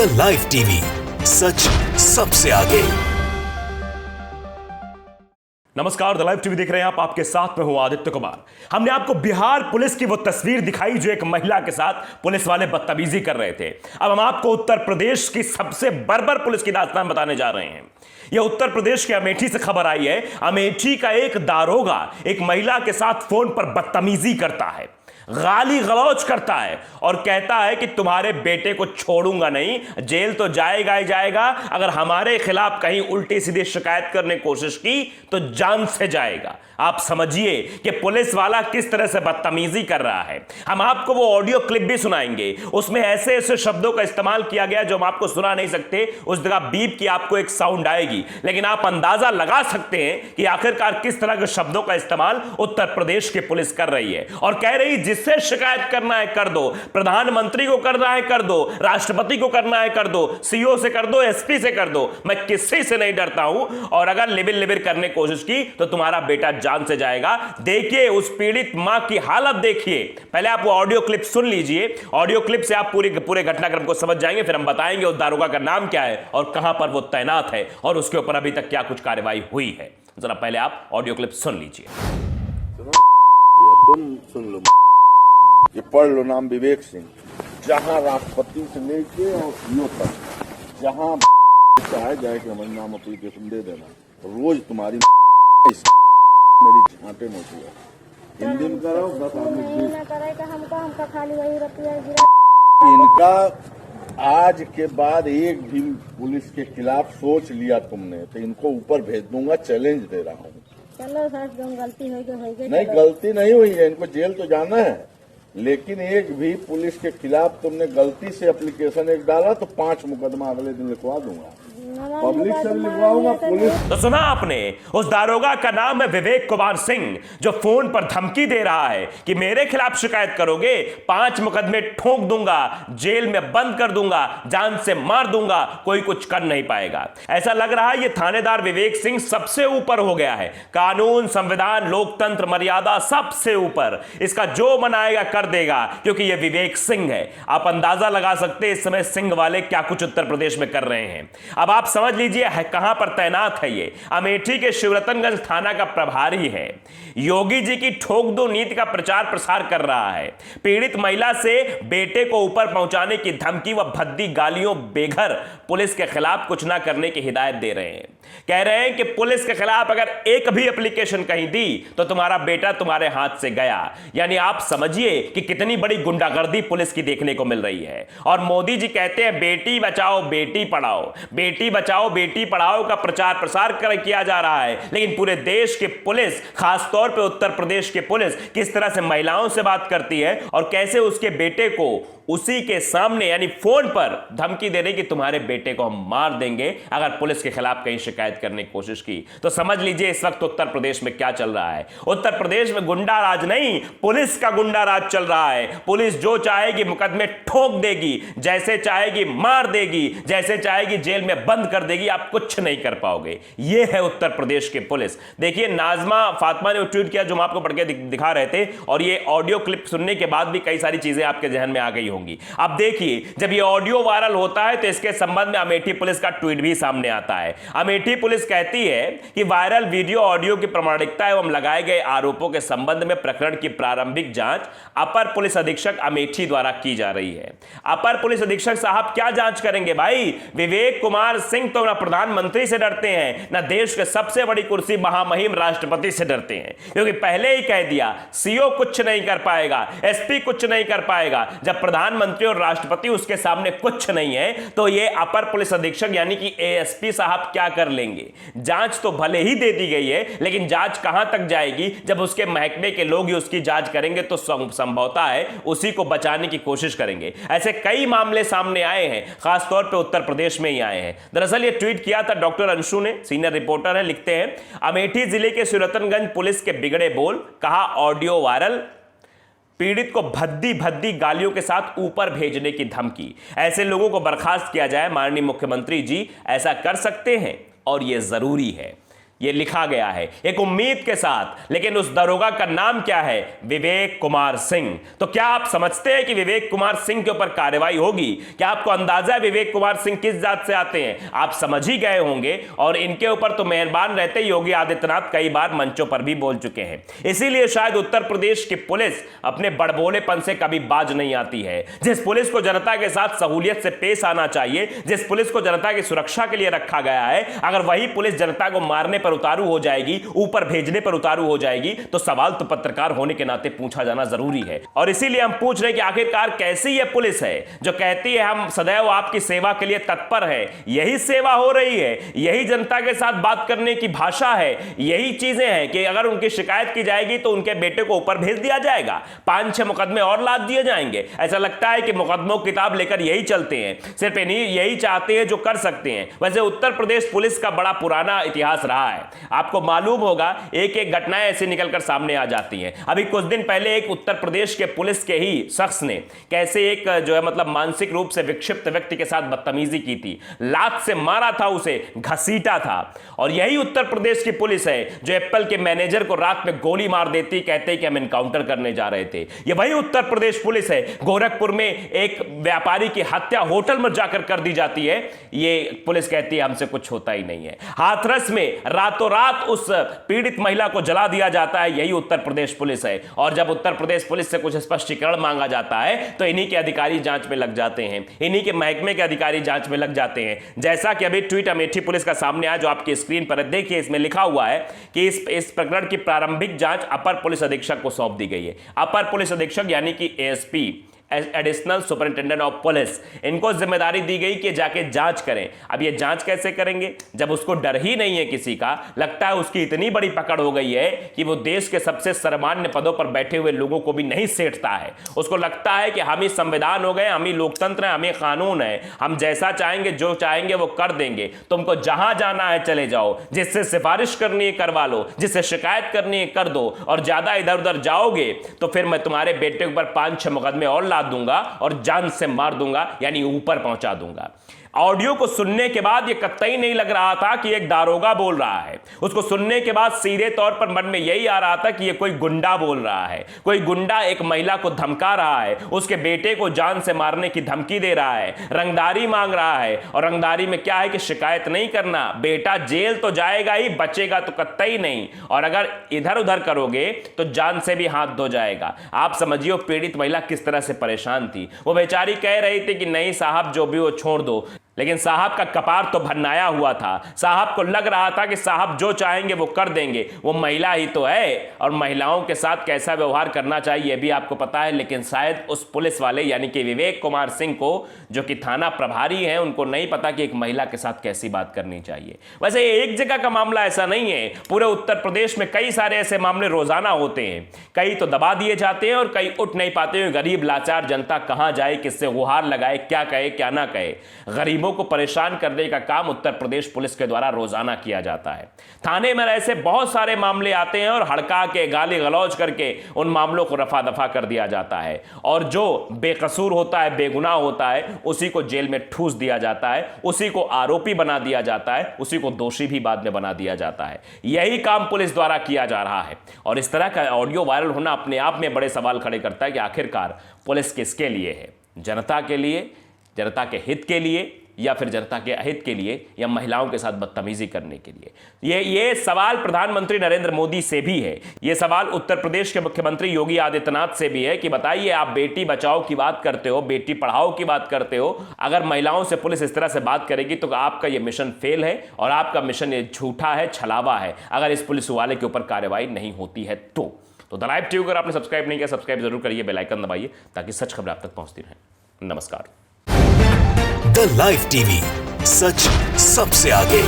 The live TV, सच सबसे आगे। नमस्कार, द लाइव टीवी देख रहे हैं आप। आपके साथ में हूं आदित्य कुमार। हमने आपको बिहार पुलिस की वो तस्वीर दिखाई जो एक महिला के साथ पुलिस वाले बदतमीजी कर रहे थे। अब हम आपको उत्तर प्रदेश की सबसे बर्बर पुलिस की दास्तान बताने जा रहे हैं। यह उत्तर प्रदेश के अमेठी से खबर आई है। अमेठी का एक दारोगा एक महिला के साथ फोन पर बदतमीजी करता है, गाली गलौज करता है और कहता है कि तुम्हारे बेटे को छोड़ूंगा नहीं, जेल तो जाएगा ही जाएगा, अगर हमारे खिलाफ कहीं उल्टी सीधी शिकायत करने की कोशिश की तो जान से जाएगा। आप समझिए कि पुलिस वाला किस तरह से बदतमीजी कर रहा है। हम आपको वो ऑडियो क्लिप भी सुनाएंगे, उसमें ऐसे ऐसे शब्दों का इस्तेमाल किया गया जो हम आपको सुना नहीं सकते। उस जगह बीप की आपको एक साउंड आएगी, लेकिन आप अंदाजा लगा सकते हैं कि आखिरकार किस तरह के शब्दों का इस्तेमाल उत्तर प्रदेश की पुलिस कर रही है। और कह रही जिससे शिकायत करना है कर दो, प्रधानमंत्री को करना है कर दो, राष्ट्रपति को करना है कर दो, सीओ से कर दो, एसपी से कर दो, मैं किसी से नहीं डरता हूं, और अगर लिबिर लिबिर करने की कोशिश की तो तुम्हारा बेटा जान से जाएगा। देखिए उस पीड़ित मां की हालत देखिए। पहले आप वो ऑडियो क्लिप सुन लीजिए। ऑडियो क्लिप से आप पूरे घटनाक्रम को समझ जाएंगे, फिर हम बताएंगे उस दारोगा का नाम क्या है और कहां पर वो तैनात है और उसके ऊपर अभी तक क्या कुछ कार्रवाई हुई है। जरा पहले आप ऑडियो क्लिप सुन लीजिए। तुम सुन लो, ये पढ़ लो, नाम विवेक सिंह। जहां राष्ट्रपति से लेके और सीओ तक जहां चाहे जाके हमारा नाम एप्लीकेशन दे देना। रोज तुम्हारी मेरी छांटे नोटी है, हिंदी में करो बस। हमका खाली वही रुपया इनका आज के बाद एक भी पुलिस के खिलाफ सोच लिया तुमने तो इनको ऊपर भेज दूंगा, चैलेंज दे रहा हूँ। चलो सर, जो गलती होगी नहीं, गलती नहीं हुई है, इनको जेल तो जाना है, लेकिन एक भी पुलिस के खिलाफ तुमने गलती से एप्लीकेशन एक डाला तो 5 मुकदमा अगले दिन लिखवा दूंगा, पब्लिक से लिखवाऊंगा। पुलिस तो सुना आपने, उस दारोगा का नाम है विवेक कुमार सिंह, जो फोन पर धमकी दे रहा है कि मेरे खिलाफ शिकायत करोगे 5 मुकदमे ठोक दूंगा, जेल में बंद कर दूंगा, जान से मार दूंगा, कोई कुछ कर नहीं पाएगा। ऐसा लग रहा है ये थानेदार विवेक सिंह सबसे ऊपर हो गया है। कानून, संविधान, लोकतंत्र, मर्यादा सबसे ऊपर। इसका जो मनाएगा कर देगा, क्योंकि ये विवेक सिंह है। आप अंदाजा लगा सकते हैं इस समय सिंह वाले क्या कुछ उत्तर प्रदेश में कर रहे हैं। अब आप समझ लीजिए है कहां पर तैनात है ये। अमेठी के शिवरतनगंज थाना का प्रभारी है। योगी जी की ठोक दो नीति का प्रचार प्रसार कर रहा है। पीड़ित महिला से बेटे को ऊपर पहुंचाने की धमकी व भद्दी गालियों बेघर पुलिस के खिलाफ कुछ ना करने की हिदायत दे रहे हैं। कह रहे हैं कि पुलिस के खिलाफ अगर एक भी एप्लीकेशन कहीं दी तो तुम्हारा बेटा तुम्हारे हाथ से गया। यानी आप समझिए कि कितनी बड़ी गुंडागर्दी पुलिस की देखने को मिल रही है। और मोदी जी कहते हैं बेटी बचाओ बेटी पढ़ाओ, बेटी बचाओ बेटी पढ़ाओ का प्रचार प्रसार किया जा रहा है, लेकिन पूरे देश की पुलिस, खासतौर पे उत्तर प्रदेश की पुलिस किस तरह से महिलाओं से बात करती है और कैसे उसके बेटे को उसी के सामने यानी फोन पर धमकी दे रही कि तुम्हारे बेटे को हम मार देंगे अगर पुलिस के खिलाफ कहीं शिकायत करने की कोशिश की। तो समझ लीजिए इस वक्त उत्तर प्रदेश में क्या चल रहा है। उत्तर प्रदेश में गुंडा राज नहीं, पुलिस का गुंडा राज चल रहा है। पुलिस जो चाहेगी मुकदमे ठोक देगी, जैसे चाहेगी मार देगी, जैसे चाहेगी जेल में बंद कर देगी, आप कुछ नहीं कर पाओगे। यह है उत्तर प्रदेश की पुलिस। देखिए नाजमा फातिमा ने ट्वीट किया जो हम आपको पढ़ के दिखा रहे थे, और ये ऑडियो क्लिप सुनने के बाद भी कई सारी चीजें आपके जहन में आ गई होंगी। अब देखिए जब ये ऑडियो वायरल होता है तो इसके संबंध में अमेठी पुलिस का ट्वीट भी सामने आता है। अमेठी पुलिस कहती है कि वायरल वीडियो ऑडियो की प्रामाणिकता एवं लगाए गए आरोपों के संबंध में प्रकरण की प्रारंभिक जांच अपर पुलिस अधीक्षक अमेठी द्वारा की जा रही है। अपर पुलिस अधीक्षक साहब क्या जांच करेंगे भाई? विवेक कुमार सिंह तो ना प्रधानमंत्री से डरते हैं, ना देश के सबसे बड़ी कुर्सी महामहिम राष्ट्रपति से डरते हैं, क्योंकि पहले ही कह दिया सीओ कुछ नहीं कर पाएगा, एसपी कुछ नहीं कर पाएगा। जब प्रधानमंत्री और राष्ट्रपति उसके सामने कुछ नहीं है तो ये अपर पुलिस अधीक्षक यानी कि एएसपी साहब क्या कर लेंगे? जांच तो भले ही दे दी गई है, लेकिन जांच कहां तक जाएगी? जब उसके महकमे के लोग ही उसकी जांच करेंगे तो संभवतः है उसी को बचाने की कोशिश करेंगे। ऐसे कई मामले सामने आए हैं, खासतौर पर उत्तर प्रदेश में ही आए हैं। दरअसल ये ट्वीट किया था डॉक्टर अंशु ने, सीनियर रिपोर्टर है, लिखते हैं अमेठी जिले के शिवरतनगंज पुलिस के बिगड़े बोल, कहा ऑडियो वायरल, पीड़ित को भद्दी भद्दी गालियों के साथ ऊपर भेजने की धमकी। ऐसे लोगों को बर्खास्त किया जाए, माननीय मुख्यमंत्री जी ऐसा कर सकते हैं और यह जरूरी है। ये लिखा गया है एक उम्मीद के साथ। लेकिन उस दरोगा का नाम क्या है? विवेक कुमार सिंह। तो क्या आप समझते हैं कि विवेक कुमार सिंह के ऊपर कार्रवाई होगी? क्या आपको अंदाजा है विवेक कुमार सिंह किस जात से आते हैं? आप समझ ही गए होंगे। और इनके ऊपर तो मेहरबान रहते योगी आदित्यनाथ कई बार मंचों पर भी बोल चुके हैं। इसीलिए शायद उत्तर प्रदेश की पुलिस अपने बड़बोलेपन से कभी बाज नहीं आती है। जिस पुलिस को जनता के साथ सहूलियत से पेश आना चाहिए, जिस पुलिस को जनता की सुरक्षा के लिए रखा गया है, अगर वही पुलिस जनता को मारने पर उतारू हो जाएगी, ऊपर भेजने पर उतारू हो जाएगी, तो सवाल तो पत्रकार होने के नाते पूछा जाना जरूरी है। और इसीलिए हम पूछ रहे हैं कि आखिरकार कैसी यह पुलिस है जो कहती है हम सदैव आपकी सेवा के लिए तत्पर है? यही सेवा हो रही है, यही जनता के साथ बात करने की भाषा है, यही चीजें हैं कि अगर उनकी शिकायत की जाएगी तो उनके बेटे को ऊपर भेज दिया जाएगा, 5-6 मुकदमे और लाद दिए जाएंगे। ऐसा लगता है कि मुकदमों की किताब लेकर यही चलते हैं, सिर्फ यही चाहते हैं जो कर सकते हैं। वैसे उत्तर प्रदेश पुलिस का बड़ा पुराना इतिहास रहा है। आपको मालूम होगा एक एक घटनाएं ऐसे निकलकर सामने आ जाती हैं। अभी कुछ दिन पहले एक उत्तर प्रदेश के पुलिस के ही शख्स ने कैसे एक जो है मतलब मानसिक रूप से विक्षिप्त व्यक्ति के साथ बदतमीजी की थी, लात से मारा था, उसे घसीटा था। और यही उत्तर प्रदेश की पुलिस है जो एप्पल के मैनेजर को रात में गोली मार देती, कहते कि हम एनकाउंटर करने जा रहे थे। ये वही उत्तर प्रदेश पुलिस है। गोरखपुर में एक व्यापारी की हत्या होटल में जाकर कर दी जाती है, ये पुलिस कहती है हमसे कुछ होता ही नहीं है। हाथरस में रातों रात उस पीड़ित महिला को जला दिया जाता है, यही उत्तर प्रदेश पुलिस है। और जब उत्तर प्रदेश पुलिस से कुछ स्पष्टीकरण मांगा जाता है तो इन्हीं के अधिकारी जांच में लग जाते हैं, इन्हीं के महकमे के अधिकारी जांच में लग जाते हैं। जैसा कि अभी ट्वीट अमेठी पुलिस का सामने आया जो आपकी स्क्रीन पर देखिए, इसमें लिखा हुआ है कि इस प्रकरण की प्रारंभिक जांच अपर पुलिस अधीक्षक को सौंप दी गई है। अपर पुलिस अधीक्षक यानी कि ASP, additional superintendent of police, इनको जिम्मेदारी दी गई कि जाके जांच करें। अब ये जांच कैसे करेंगे जब उसको डर ही नहीं है किसी का? लगता है उसकी इतनी बड़ी पकड़ हो गई है कि वो देश के सबसे सर्वमान्य पदों पर बैठे हुए लोगों को भी नहीं सेठता है। उसको लगता है कि हम ही संविधान हो गए, हम ही लोकतंत्र है, हम ही कानून है, हम जैसा चाहेंगे जो चाहेंगे वो कर देंगे, तुमको जहां जाना है चले जाओ, जिससे सिफारिश करनी है करवा लो, जिससे शिकायत करनी है कर दो, और ज्यादा इधर उधर जाओगे तो फिर मैं तुम्हारे बेटे के ऊपर 5-6 मुकदमे और ला दूंगा और जान से मार दूंगा, यानी ऊपर पहुंचा दूंगा। ऑडियो को सुनने के बाद यह कतई नहीं लग रहा था कि एक दारोगा बोल रहा है। उसको सुनने के बाद सीधे तौर पर मन में यही आ रहा था कि यह कोई गुंडा बोल रहा है, कोई गुंडा एक महिला को धमका रहा है, उसके बेटे को जान से मारने की धमकी दे रहा है, रंगदारी मांग रहा है। और रंगदारी में क्या है कि शिकायत नहीं करना, बेटा जेल तो जाएगा ही, बचेगा तो कतई नहीं, और अगर इधर उधर करोगे तो जान से भी हाथ धो जाएगा। आप समझिए पीड़ित महिला किस तरह से परेशान थी। वो बेचारी कह रही थी कि नहीं साहब जो भी वो छोड़ दो, लेकिन साहब का कपार तो भन्नाया हुआ था। साहब को लग रहा था कि साहब जो चाहेंगे वो कर देंगे। वो महिला ही तो है और महिलाओं के साथ कैसा व्यवहार करना चाहिए ये भी आपको पता है। लेकिन शायद उस पुलिस वाले यानी कि विवेक कुमार सिंह को, जो कि थाना प्रभारी हैं, उनको नहीं पता कि एक महिला के साथ कैसी बात करनी चाहिए। वैसे एक जगह का मामला ऐसा नहीं है, पूरे उत्तर प्रदेश में कई सारे ऐसे मामले रोजाना होते हैं। कई तो दबा दिए जाते हैं और कई उठ नहीं पाते हैं। गरीब लाचार जनता कहां जाए, किससे गुहार लगाए, क्या कहे क्या ना कहे। गरीबों को परेशान करने का काम उत्तर प्रदेश पुलिस के द्वारा रोजाना किया जाता है। थाने में ऐसे बहुत सारे मामले आते हैं और हड़का के गाली गलौज करके उन मामलों को रफा दफा कर दिया जाता है, और जो बेकसूर होता है, बेगुनाह होता है, उसी को जेल में ठूस दिया जाता है, उसी को आरोपी बना दिया जाता है, उसी को दोषी भी बाद में बना दिया जाता है। यही काम पुलिस द्वारा किया जा रहा है। और इस तरह का ऑडियो वायरल होना अपने आप में बड़े सवाल खड़े करता है कि आखिरकार पुलिस किसके लिए है? जनता के लिए, जनता के हित के लिए, या फिर जनता के अहित के लिए, या महिलाओं के साथ बदतमीजी करने के लिए? ये सवाल प्रधानमंत्री नरेंद्र मोदी से भी है। ये सवाल उत्तर प्रदेश के मुख्यमंत्री योगी आदित्यनाथ से भी है कि बताइए, आप बेटी बचाओ की बात करते हो, बेटी पढ़ाओ की बात करते हो, अगर महिलाओं से पुलिस इस तरह से बात करेगी तो आपका ये मिशन फेल है और आपका मिशन ये झूठा है, छलावा है, अगर इस पुलिस वाले के ऊपर कार्रवाई नहीं होती है तो द लाइव टीवी अगर आपने सब्सक्राइब नहीं किया, सब्सक्राइब जरूर करिए, बेल आइकन दबाइए ताकि सच खबरें आप तक पहुंचती रहें। नमस्कार। द लाइव टीवी, सच सबसे आगे।